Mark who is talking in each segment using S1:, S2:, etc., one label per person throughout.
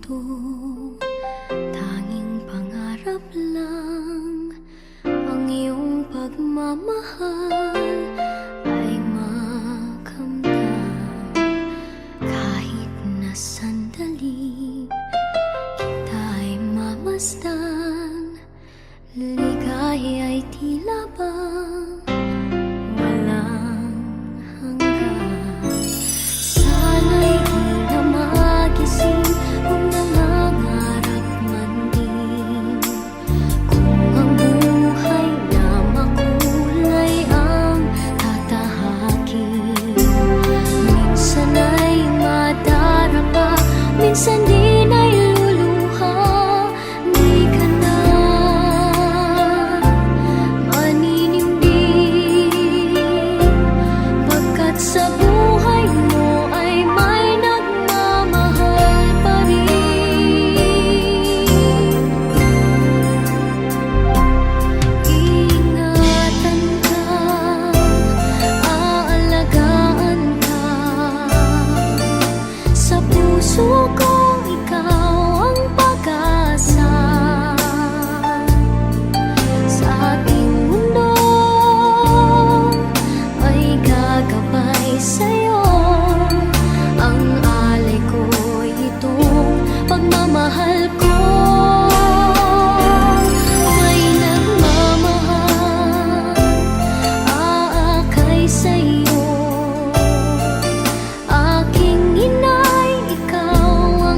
S1: ito, tanging pangarap lang. Ang iyong pagmamahal ay makamdam. Kahit na sandali kita'y mamasdan, ligaya ay tila bang walang hanggan. Sana'y di na magising kung nangangarap man din, kung ang buhay na makulay ang tatahakin. Minsan ay madarapa, minsan din ay luluha. Di ka na maninindig, pagkat sa buhay mo ay may nagmamahal pa rin. Ingatan ka, aalagaan ka, sa puso ko ikaw ang pag-asa. Sa ating mundo ay gagabay sa'yo, ang alay ko'y itong pagmamahal ko. May nagmamahal, aakay sa'yo. Aking inay, ikaw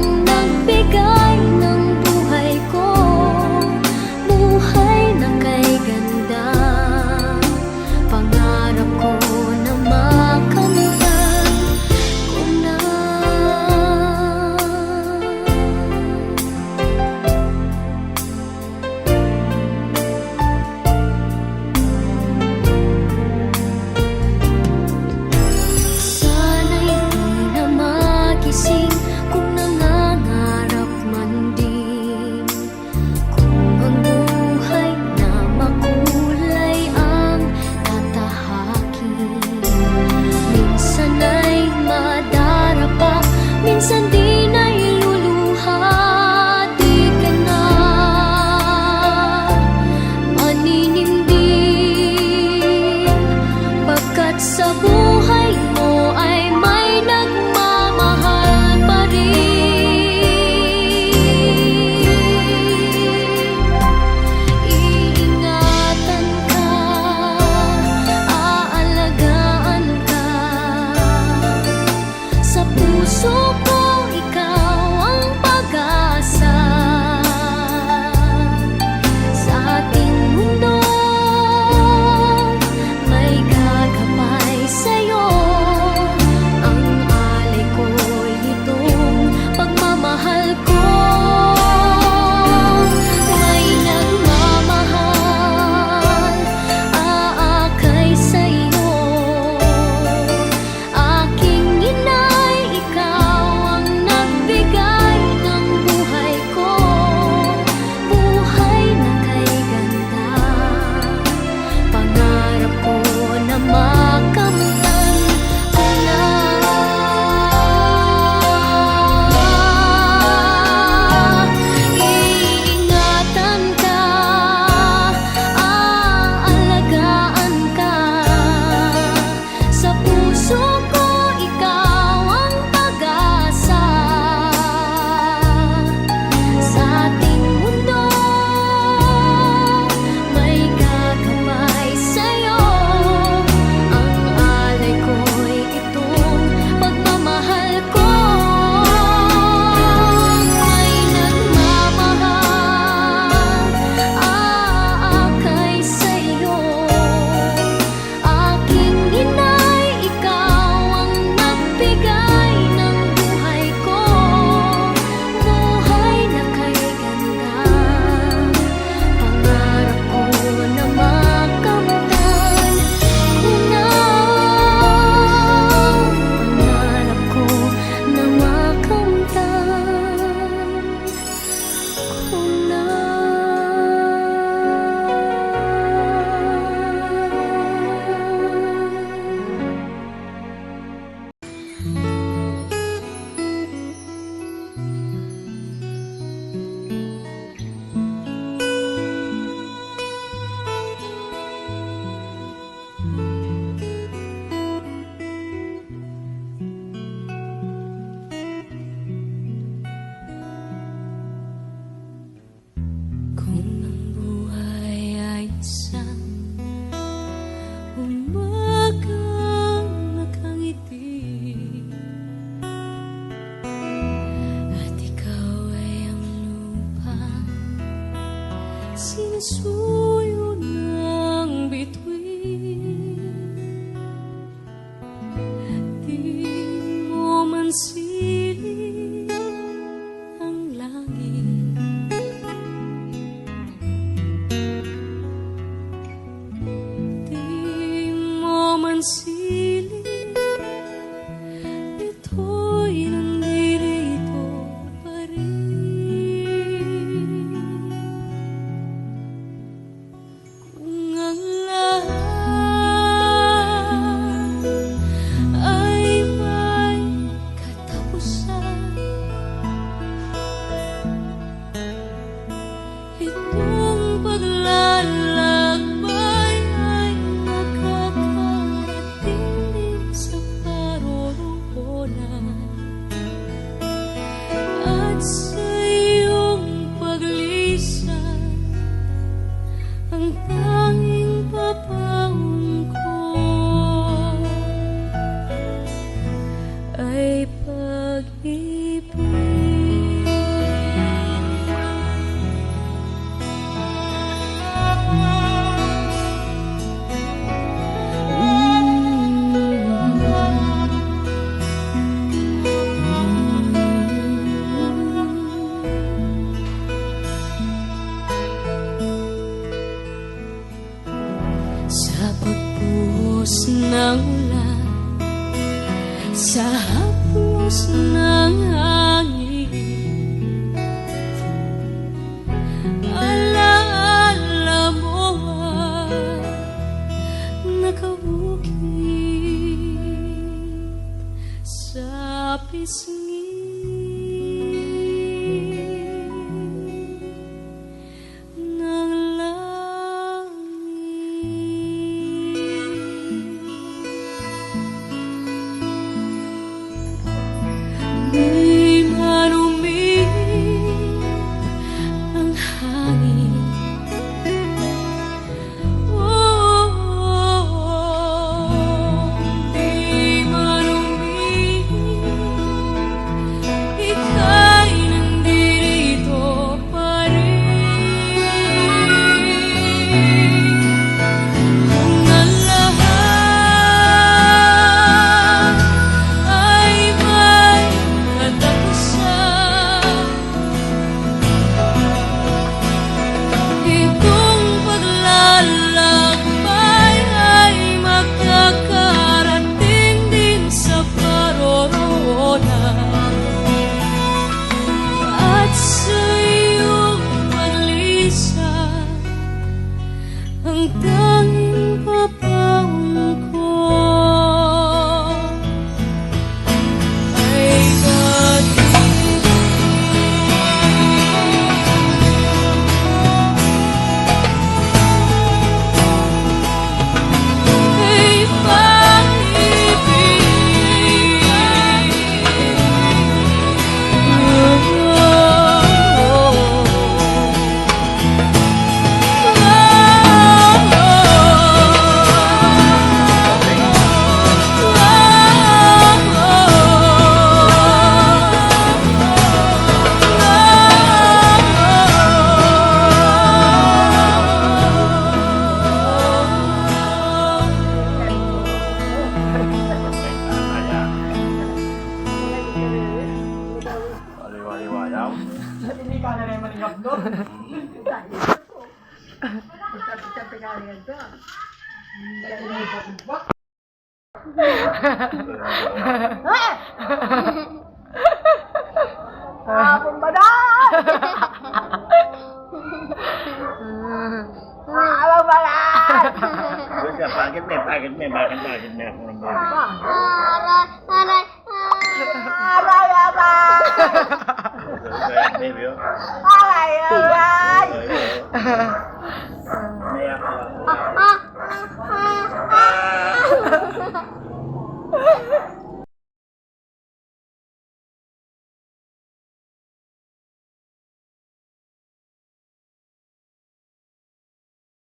S1: suyo ng bituin, di mo man siling ang langit. Di mo man siling, ito'y nandirito pa rin. Kung ang lahat ay may katapusan, itong paglalakbay ay makakarating din sa paroroonan. At sa iyong paglisan, ang tanging papaon ko ay pag-ibig. Sa pagbuhos ng ulan, sa haplos ng hangin, alaala mo ang nakabukit sa pisngi ng langit. Di man umigil ang hangin, di man umigil, ika'y nandirito pa rin. Kung ang lahat ay may katapusan, itong paglalakbay ay makakarating din sa paroroonan. At sa iyong paglisan, ang tanging papaon ko ay pag-ibig. Ay
S2: Waliwaliwayaw.
S3: Hindi ka na rin maningap doon. Sabi ka rin ito. Hapon ba na? Hapon ba na?
S2: Bakit may? Bakit may ako ng
S3: Aray, aray!
S2: baby?
S3: Aray, aray!